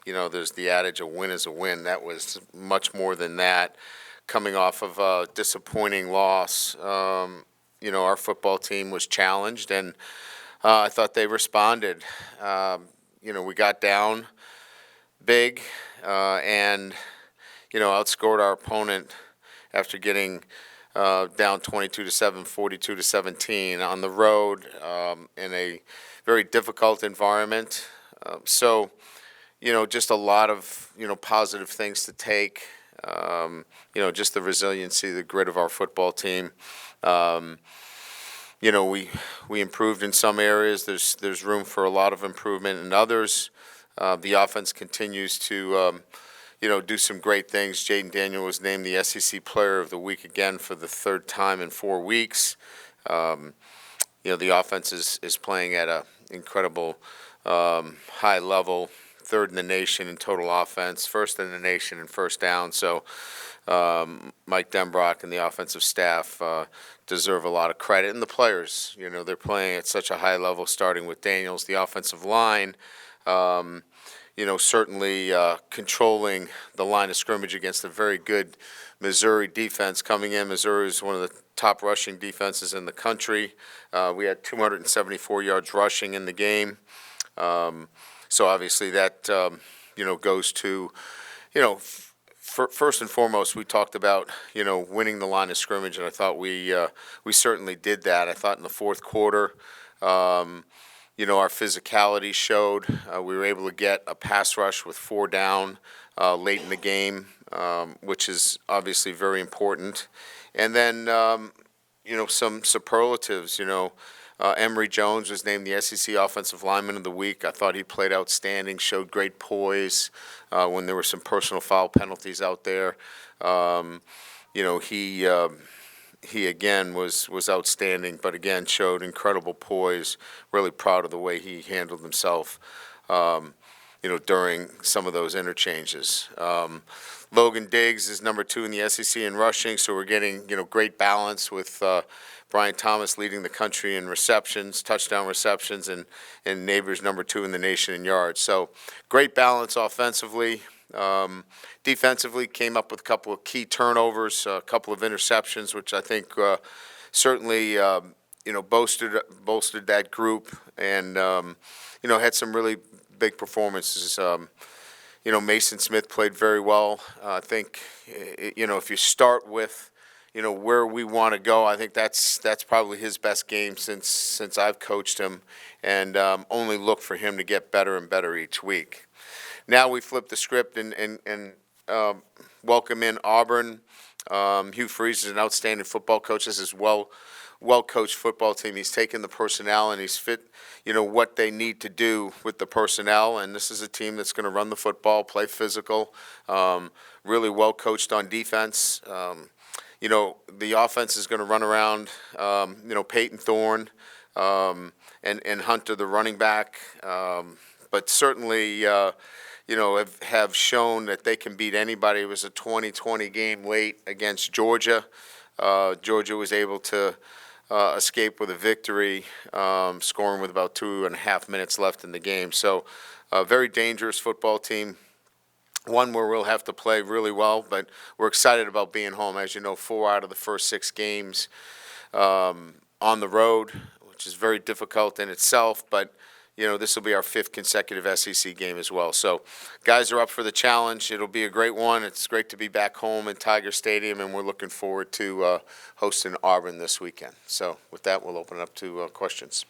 There's the adage, a win is a win. That was much more than that. Coming off of a disappointing loss, our football team was challenged, and I thought they responded. We got down big and, outscored our opponent after getting down 22-7, 42-17 on the road in a very difficult environment. Just a lot of, positive things to take. Just the resiliency, the grit of our football team. We improved in some areas. There's room for a lot of improvement in others. The offense continues to, do some great things. Jaden Daniel was named the SEC Player of the Week again for the third time in 4 weeks. The offense is playing at an incredible high level. Third in the nation in total offense, first in the nation in first down. So Mike Denbrock and the offensive staff deserve a lot of credit. And the players, they're playing at such a high level, starting with Daniels. The offensive line, certainly controlling the line of scrimmage against a very good Missouri defense coming in. Missouri is one of the top rushing defenses in the country. We had 274 yards rushing in the game. So obviously that, goes to, first and foremost, we talked about, winning the line of scrimmage, and I thought we certainly did that. I thought in the fourth quarter, our physicality showed. We were able to get a pass rush with 4 down late in the game, which is obviously very important. And then, some superlatives, Emory Jones was named the SEC Offensive Lineman of the Week. I thought he played outstanding, showed great poise when there were some personal foul penalties out there. He again was outstanding, but again showed incredible poise. Really proud of the way he handled himself, during some of those interchanges. Logan Diggs is number 2 in the SEC in rushing, so we're getting great balance with Brian Thomas leading the country in receptions, touchdown receptions, and Neighbors number 2 in the nation in yards. So great balance offensively. Defensively, came up with a couple of key turnovers, a couple of interceptions, which I think certainly bolstered that group, and had some really big performances. Mason Smith played very well. I think if you start with where we want to go, I think that's probably his best game since I've coached him, and only look for him to get better and better each week. Now we flip the script and welcome in Auburn. Hugh Freeze is an outstanding football coach. This is well-coached football team. He's taken the personnel and he's fit, what they need to do with the personnel. And this is a team that's going to run the football, play physical, really well-coached on defense. The offense is going to run around, Peyton Thorne and Hunter, the running back. But certainly, have shown that they can beat anybody. It was a 20-20 game late against Georgia. Georgia was able to escape with a victory, scoring with about 2.5 minutes left in the game. So a very dangerous football team, one where we'll have to play really well, but we're excited about being home. As you know, 4 out of the first 6 games on the road, which is very difficult in itself, but this will be our 5th consecutive SEC game as well. So guys are up for the challenge. It'll be a great one. It's great to be back home in Tiger Stadium, and we're looking forward to hosting Auburn this weekend. So with that, we'll open it up to questions.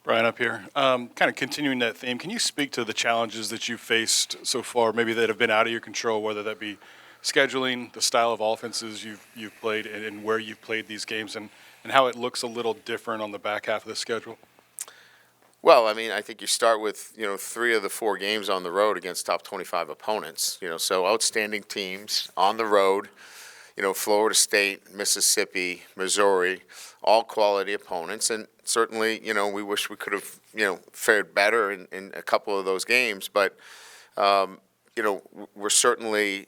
Brian, up here. Kind of continuing that theme, can you speak to the challenges that you've faced so far, maybe that have been out of your control, whether that be scheduling, the style of offenses you've played, and where you've played these games, and how it looks a little different on the back half of the schedule? Well, I think you start with, 3 of the 4 games on the road against top 25 opponents, so outstanding teams on the road, Florida State, Mississippi, Missouri, all quality opponents. And certainly, we wish we could have, fared better in a couple of those games. But, we're certainly,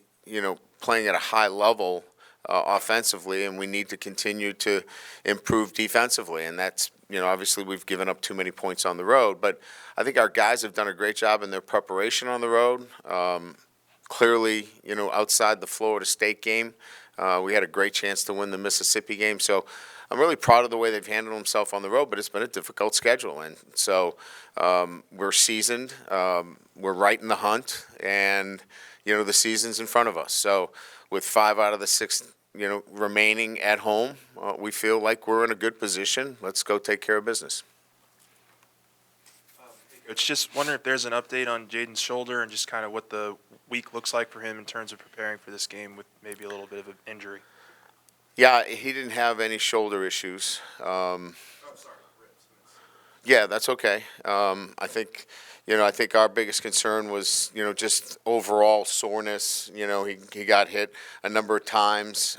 playing at a high level offensively, and we need to continue to improve defensively. And that's, obviously we've given up too many points on the road, but I think our guys have done a great job in their preparation on the road. Clearly, outside the Florida State game, we had a great chance to win the Mississippi game. So I'm really proud of the way they've handled themselves on the road, but it's been a difficult schedule. And so we're seasoned. We're right in the hunt, and, the season's in front of us. So with 5 out of the 6, remaining at home, we feel like we're in a good position. Let's go take care of business. Coach, just wondering if there's an update on Jaden's shoulder and just kind of what the week looks like for him in terms of preparing for this game with maybe a little bit of an injury. Yeah, he didn't have any shoulder issues. Sorry. Yeah, that's okay. I think our biggest concern was, just overall soreness. He got hit a number of times.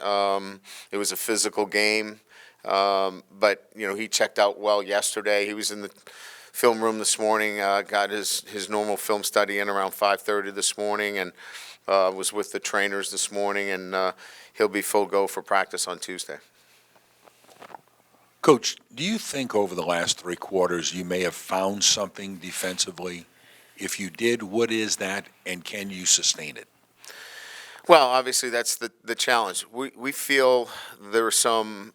It was a physical game. But, he checked out well yesterday. He was in the film room this morning, got his normal film study in around 5:30 this morning, and was with the trainers this morning, and he'll be full go for practice on Tuesday. Coach, do you think over the last 3 quarters you may have found something defensively? If you did, what is that, and can you sustain it? Well, obviously that's the challenge. We feel there's some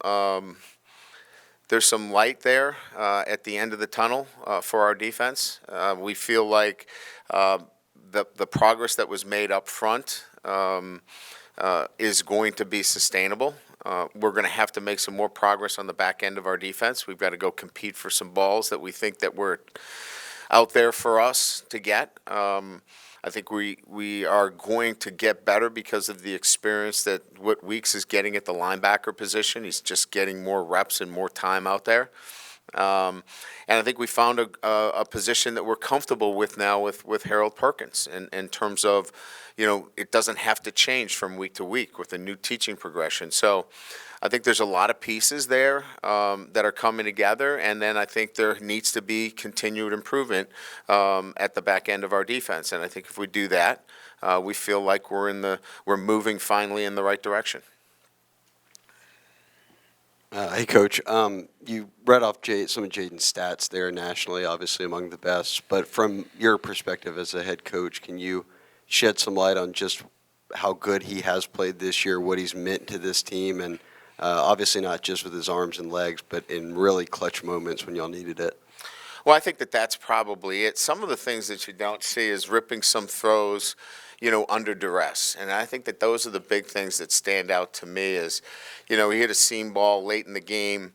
light there at the end of the tunnel for our defense. We feel like the progress that was made up front is going to be sustainable. We're going to have to make some more progress on the back end of our defense. We've got to go compete for some balls that we think that were out there for us to get. I think we are going to get better because of the experience that what Weeks is getting at the linebacker position. He's just getting more reps and more time out there. And I think we found a position that we're comfortable with now with Harold Perkins in terms of, it doesn't have to change from week to week with a new teaching progression. So I think there's a lot of pieces there that are coming together, and then I think there needs to be continued improvement at the back end of our defense. And I think if we do that, we feel like we're moving finally in the right direction. Hey, Coach. You read off some of Jaden's stats there nationally, obviously among the best. But from your perspective as a head coach, can you shed some light on just how good he has played this year, what he's meant to this team, and obviously not just with his arms and legs, but in really clutch moments when y'all needed it? Well, I think that's probably it. Some of the things that you don't see is ripping some throws, under duress. And I think that those are the big things that stand out to me is, he hit a seam ball late in the game.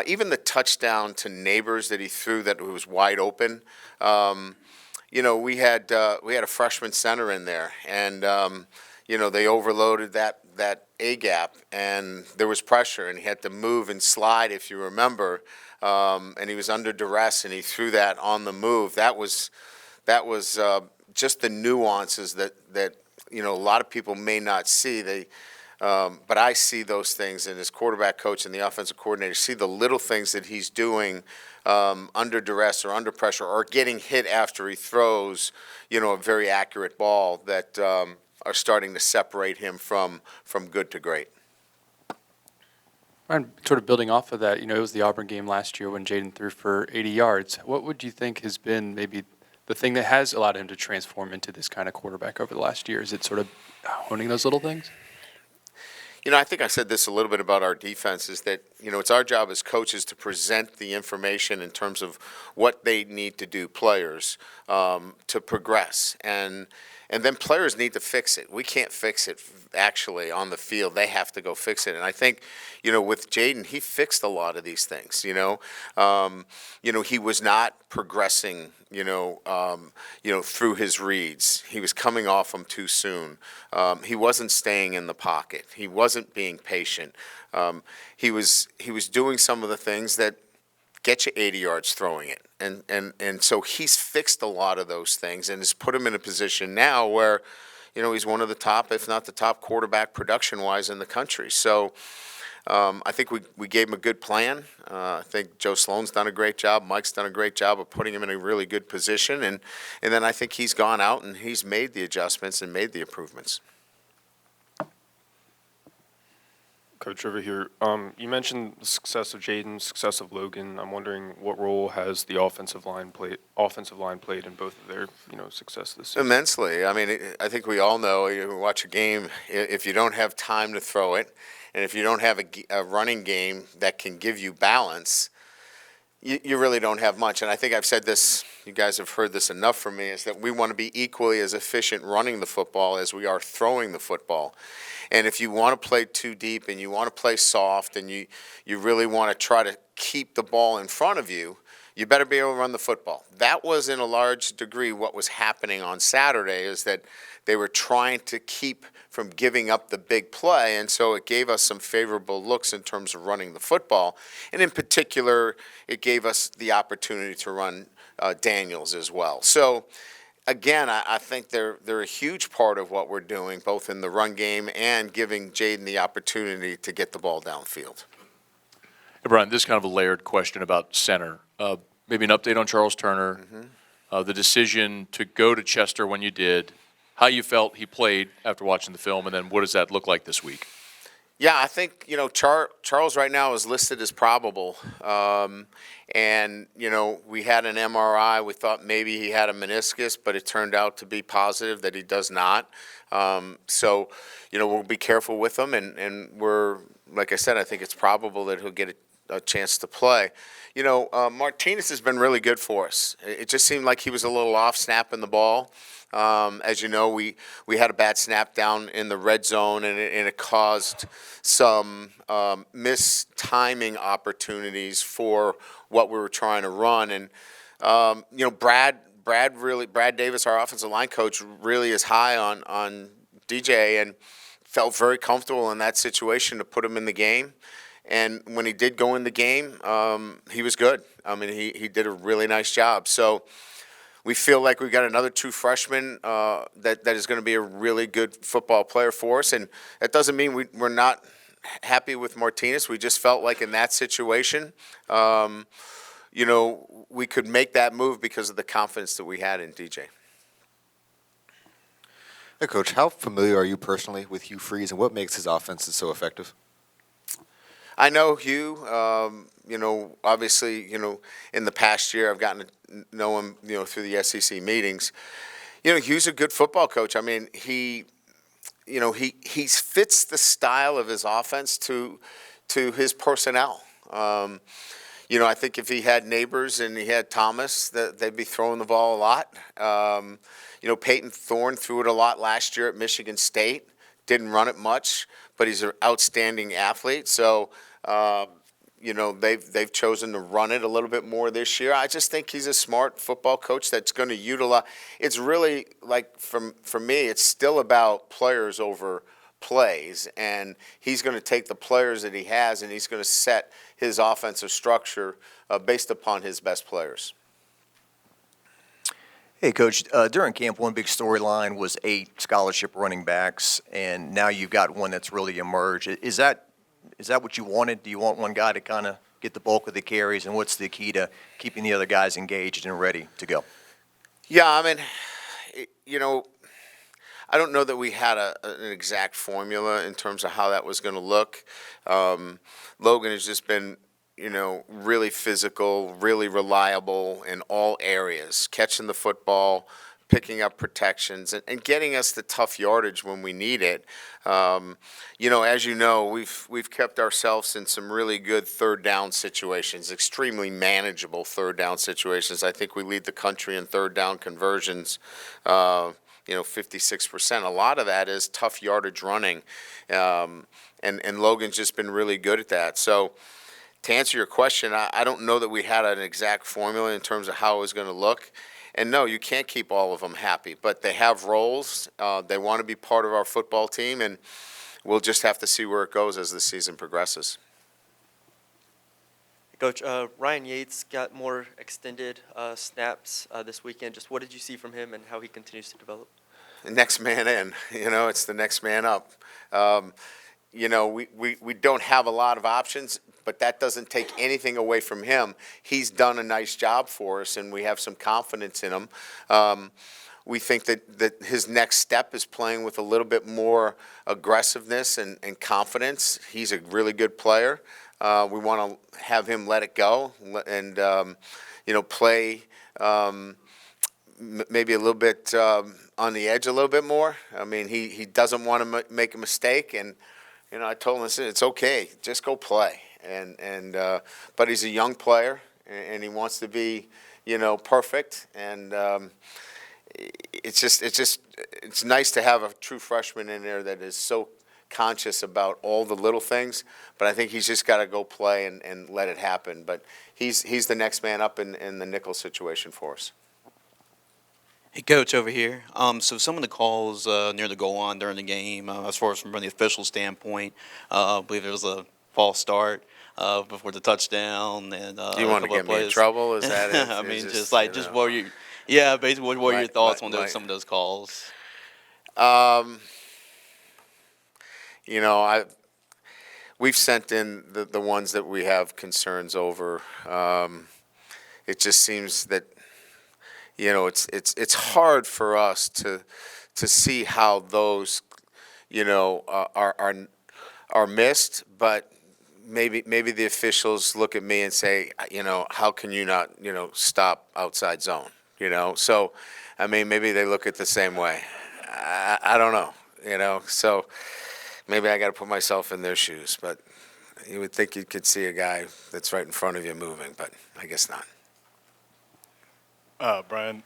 Even the touchdown to Neighbors that he threw that was wide open. We had a freshman center in there, and they overloaded that A gap, and there was pressure, and he had to move and slide, if you remember, and he was under duress, and he threw that on the move. That was just the nuances that a lot of people may not see. But I see those things, and as quarterback coach and the offensive coordinator see the little things that he's doing under duress or under pressure or getting hit after he throws, a very accurate ball that are starting to separate him from good to great. Ryan, sort of building off of that, it was the Auburn game last year when Jaden threw for 80 yards. What would you think has been maybe the thing that has allowed him to transform into this kind of quarterback over the last year? Is it sort of honing those little things? I think I said this a little bit about our defense is that, it's our job as coaches to present the information in terms of what they need to do, players, to progress. And then players need to fix it. We can't fix it actually on the field. They have to go fix it. And I think, with Jaden, he fixed a lot of these things, he was not progressing, through his reads. He was coming off them too soon. He wasn't staying in the pocket. He wasn't being patient. He was doing some of the things that get you 80 yards throwing it. And so he's fixed a lot of those things and has put him in a position now where, he's one of the top, if not the top quarterback production-wise in the country. So I think we gave him a good plan. I think Joe Sloan's done a great job. Mike's done a great job of putting him in a really good position. And then I think he's gone out and he's made the adjustments and made the improvements. Coach, over here. You mentioned the success of Jaden, success of Logan. I'm wondering what role has the offensive line played in both of their, success this season? Immensely. I mean, I think we all know, you watch a game, if you don't have time to throw it, and if you don't have a running game that can give you balance, you really don't have much. And I think I've said this, you guys have heard this enough from me, is that we want to be equally as efficient running the football as we are throwing the football. And if you want to play too deep and you want to play soft and you really want to try to keep the ball in front of you, you better be able to run the football. That was in a large degree what was happening on Saturday, is that they were trying to keep from giving up the big play, and so it gave us some favorable looks in terms of running the football. And in particular, it gave us the opportunity to run Daniels as well. So again, I think they're a huge part of what we're doing, both in the run game and giving Jaden the opportunity to get the ball downfield. Hey, Brian, this is kind of a layered question about center. Maybe an update on Charles Turner, the decision to go to Chester when you did, how you felt he played after watching the film, and then what does that look like this week? Yeah, I think, Charles right now is listed as probable. And, we had an MRI. We thought maybe he had a meniscus, but it turned out to be positive that he does not. So, we'll be careful with him. And we're, like I said, I think it's probable that he'll get a chance to play. Martinez has been really good for us. It just seemed like he was a little off snapping the ball. As you know, we had a bad snap down in the red zone, and it caused some mistiming opportunities for what we were trying to run. And Brad Davis, our offensive line coach, really is high on DJ and felt very comfortable in that situation to put him in the game. And when he did go in the game, he was good. I mean, he did a really nice job. So we feel like we've got another true freshman that is going to be a really good football player for us. And that doesn't mean we're not happy with Martinez. We just felt like in that situation, we could make that move because of the confidence that we had in DJ. Hey, Coach, how familiar are you personally with Hugh Freeze, and what makes his offenses so effective? I know Hugh, obviously, in the past year I've gotten to know him, through the SEC meetings. Hugh's a good football coach. I mean, he fits the style of his offense to his personnel. I think if he had Neighbors and he had Thomas, they'd be throwing the ball a lot. Peyton Thorne threw it a lot last year at Michigan State. Didn't run it much, but he's an outstanding athlete. So, they've chosen to run it a little bit more this year. I just think he's a smart football coach that's going to utilize. It's really like for me, it's still about players over plays, and he's going to take the players that he has and he's going to set his offensive structure based upon his best players. Hey, Coach, during camp, one big storyline was 8 scholarship running backs, and now you've got one that's really emerged. Is that what you wanted? Do you want one guy to kind of get the bulk of the carries, and what's the key to keeping the other guys engaged and ready to go? Yeah, I mean, I don't know that we had an exact formula in terms of how that was going to look. Logan has just been really physical, really reliable in all areas, catching the football, picking up protections, and getting us the tough yardage when we need it. As you know, we've kept ourselves in some really good third down situations, extremely manageable third down situations. I think we lead the country in third down conversions, 56%. A lot of that is tough yardage running, and Logan's just been really good at that. So, to answer your question, I don't know that we had an exact formula in terms of how it was going to look. And no, you can't keep all of them happy, but they have roles. They want to be part of our football team, and we'll just have to see where it goes as the season progresses. Coach, Ryan Yates got more extended snaps this weekend. Just what did you see from him and how he continues to develop? The next man in, it's the next man up. We don't have a lot of options, but that doesn't take anything away from him. He's done a nice job for us, and we have some confidence in him. we think that his next step is playing with a little bit more aggressiveness and confidence. He's a really good player. We want to have him let it go and, play maybe a little bit on the edge a little bit more. I mean, he doesn't want to make a mistake, and I told him, I said, it's okay, just go play. But he's a young player, and he wants to be, perfect. And it's nice to have a true freshman in there that is so conscious about all the little things. But I think he's just got to go play and let it happen. But he's the next man up in the nickel situation for us. Hey, Coach, over here. So some of the calls near the goal line during the game, as far as from the official standpoint, I believe there was a false start before the touchdown. And Do you want to get me in trouble? Is that it? I mean, basically, what were your thoughts on some of those calls? We've sent in the ones that we have concerns over. It just seems that it's hard for us to see how those are missed, but maybe the officials look at me and say, how can you not stop outside zone? So I mean, maybe they look at the same way. I don't know, so maybe I got to put myself in their shoes, but you would think you could see a guy that's right in front of you moving, but I guess not. Brian,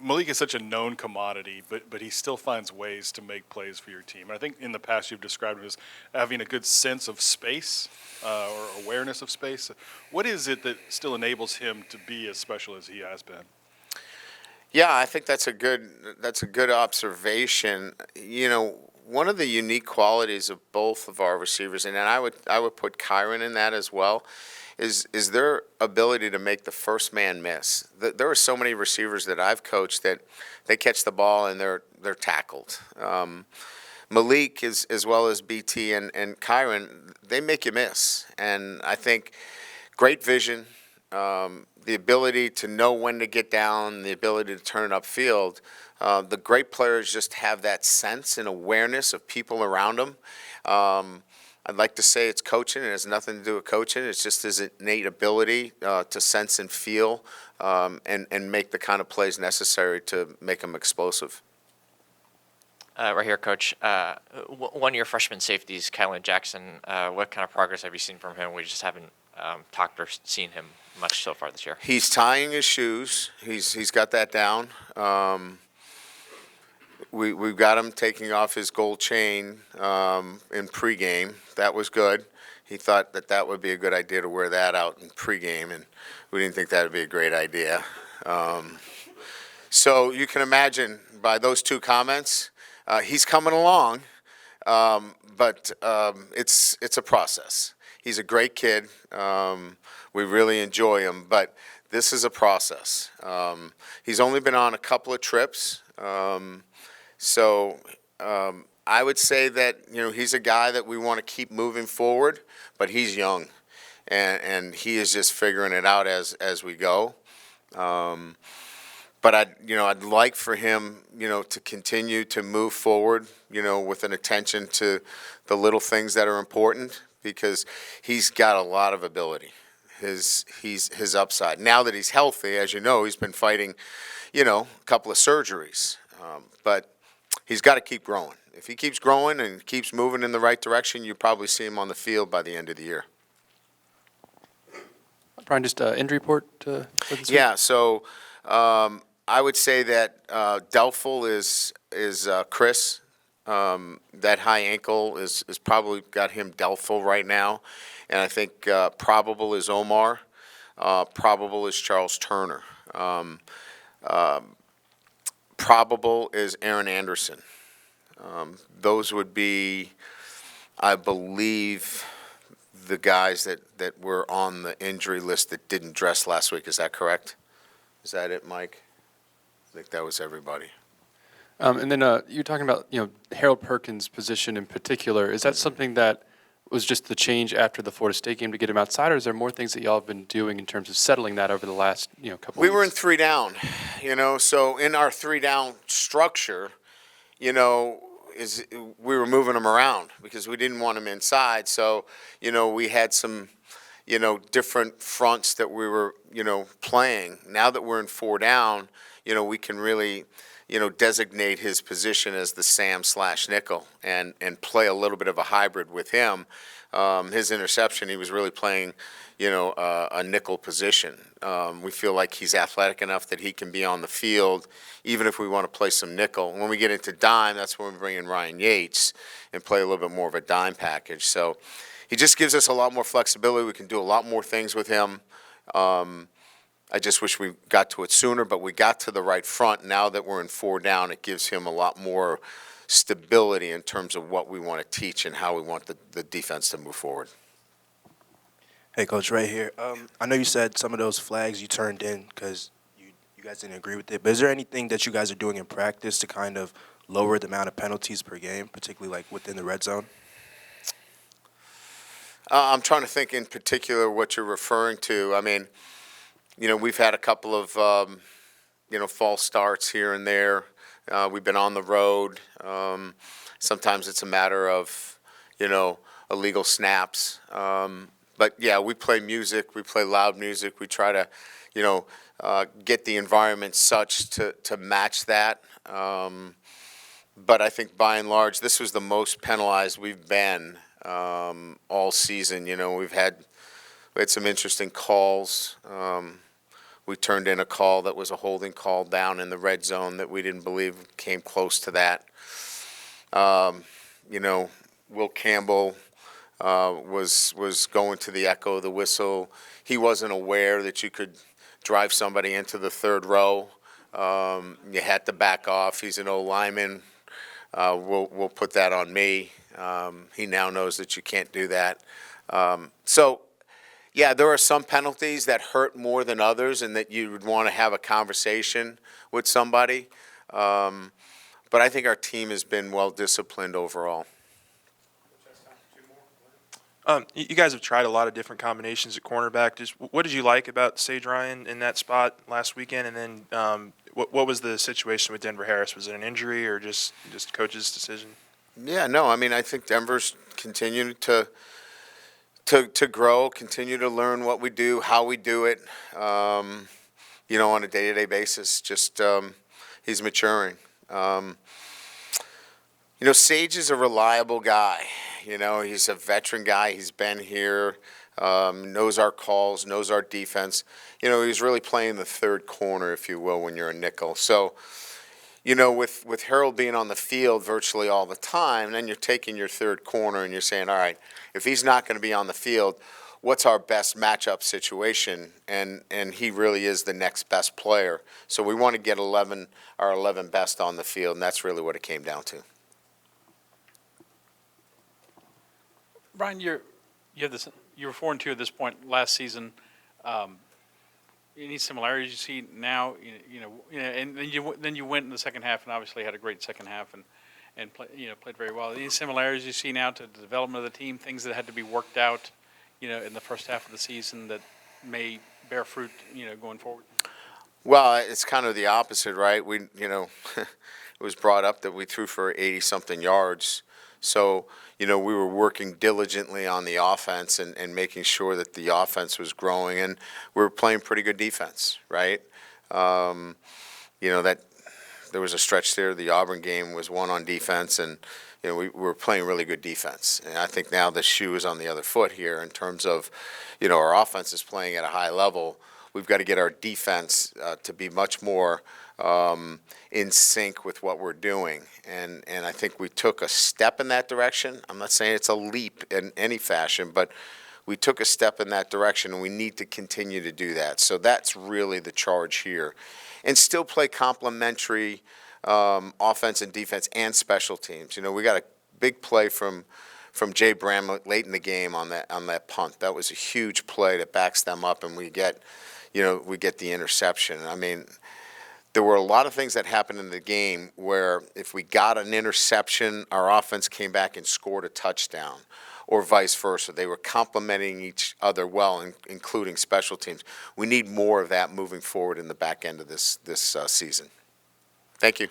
Malik is such a known commodity, but he still finds ways to make plays for your team. And I think in the past you've described him as having a good sense of space or awareness of space. What is it that still enables him to be as special as he has been? Yeah, I think that's a good observation. One of the unique qualities of both of our receivers, and I would put Kylin in that as well, is their ability to make the first man miss. There are so many receivers that I've coached that they catch the ball and they're tackled. Malik, as well as BT and Kylin, they make you miss. And I think great vision, the ability to know when to get down, the ability to turn it upfield. The great players just have that sense and awareness of people around them. I'd like to say it's coaching. It has nothing to do with coaching. It's just his innate ability to sense and feel and make the kind of plays necessary to make them explosive. Right here, Coach. One of your freshman safeties, Kylin Jackson, what kind of progress have you seen from him? We just haven't talked or seen him much so far this year. He's tying his shoes. He's got that down. We've got him taking off his gold chain in pregame. That was good. He thought that would be a good idea to wear that out in pregame, and we didn't think that would be a great idea. So you can imagine by those two comments, he's coming along, but it's a process. He's a great kid. We really enjoy him, but this is a process. He's only been on a couple of trips. So I would say that, he's a guy that we want to keep moving forward, but he's young, and he is just figuring it out as we go. But I'd like for him, to continue to move forward, with an attention to the little things that are important, because he's got a lot of ability. His upside. Now that he's healthy, as you know, he's been fighting, a couple of surgeries, but he's got to keep growing. If he keeps growing and keeps moving in the right direction, you probably see him on the field by the end of the year. Brian, just injury report for this week? Yeah, so I would say that doubtful is Chris. That high ankle is probably got him doubtful right now. And I think probable is Omar. Probable is Charles Turner. Probable is Aaron Anderson. Those would be, I believe, the guys that were on the injury list that didn't dress last week. Is that correct? Is that it, Mike? I think that was everybody. And then you're talking about, Harold Perkins' position in particular. Is that something that was just the change after the Florida State game to get him outside, or is there more things that y'all have been doing in terms of settling that over the last couple We weeks? were in 3 down, so in our 3 down structure, we were moving them around because we didn't want them inside. So, we had some, different fronts that we were, playing. Now that we're in 4 down, we can really, designate his position as the Sam/nickel and play a little bit of a hybrid with him. His interception, he was really playing, a nickel position. We feel like he's athletic enough that he can be on the field, even if we want to play some nickel. When we get into dime, that's when we bring in Ryan Yates and play a little bit more of a dime package. So he just gives us a lot more flexibility. We can do a lot more things with him. I just wish we got to it sooner, but we got to the right front. Now that we're in 4 down, it gives him a lot more stability in terms of what we want to teach and how we want the defense to move forward. Hey, Coach, right here. I know you said some of those flags you turned in because you guys didn't agree with it, but is there anything that you guys are doing in practice to kind of lower the amount of penalties per game, particularly like within the red zone? I'm trying to think in particular what you're referring to. I mean, we've had a couple of, false starts here and there. We've been on the road. Sometimes it's a matter of, illegal snaps. But, yeah, we play music. We play loud music. We try to, get the environment such to match that. But I think by and large, this was the most penalized we've been all season. We had some interesting calls. We turned in a call that was a holding call down in the red zone that we didn't believe came close to that. Will Campbell was going to the echo of the whistle. He wasn't aware that you could drive somebody into the 3rd row. You had to back off. He's an old lineman. We'll put that on me. He now knows that you can't do that. Yeah, there are some penalties that hurt more than others and that you would want to have a conversation with somebody. But I think our team has been well disciplined overall. You guys have tried a lot of different combinations at cornerback. Just what did you like about Sage Ryan in that spot last weekend? And then what was the situation with Denver Harris? Was it an injury or just coach's decision? Yeah, no, I mean, I think Denver's continued to grow, continue to learn what we do, how we do it, on a day-to-day basis. Just he's maturing. Sage is a reliable guy. He's a veteran guy. He's been here, knows our calls, knows our defense. He's really playing the 3rd corner, if you will, when you're a nickel. So, with Harold being on the field virtually all the time, then you're taking your 3rd corner and you're saying, all right, if he's not going to be on the field, what's our best matchup situation? And he really is the next best player. So we want to get our 11 best on the field, and that's really what it came down to. Brian, you're 4-2 at this point last season. Any similarities you see now? And then you went in the second half and obviously had a great second half and played very well. Any similarities you see now to the development of the team? Things that had to be worked out, in the first half of the season that may bear fruit, going forward. Well, it's kind of the opposite, right? We, it was brought up that we threw for 80-something yards. So, we were working diligently on the offense and making sure that the offense was growing, and we were playing pretty good defense, right? That there was a stretch there. The Auburn game was won on defense, and we were playing really good defense. And I think now the shoe is on the other foot here in terms of, our offense is playing at a high level. We've got to get our defense to be much more in sync with what we're doing. And I think we took a step in that direction. I'm not saying it's a leap in any fashion, but we took a step in that direction, and we need to continue to do that. So that's really the charge here. And still play complementary offense and defense and special teams. We got a big play from Jay Bramlett late in the game on that punt. That was a huge play that backs them up, and we get the interception. I mean, there were a lot of things that happened in the game where if we got an interception, our offense came back and scored a touchdown. or vice versa. They were complementing each other well, including special teams. We need more of that moving forward in the back end of this season. Thank you.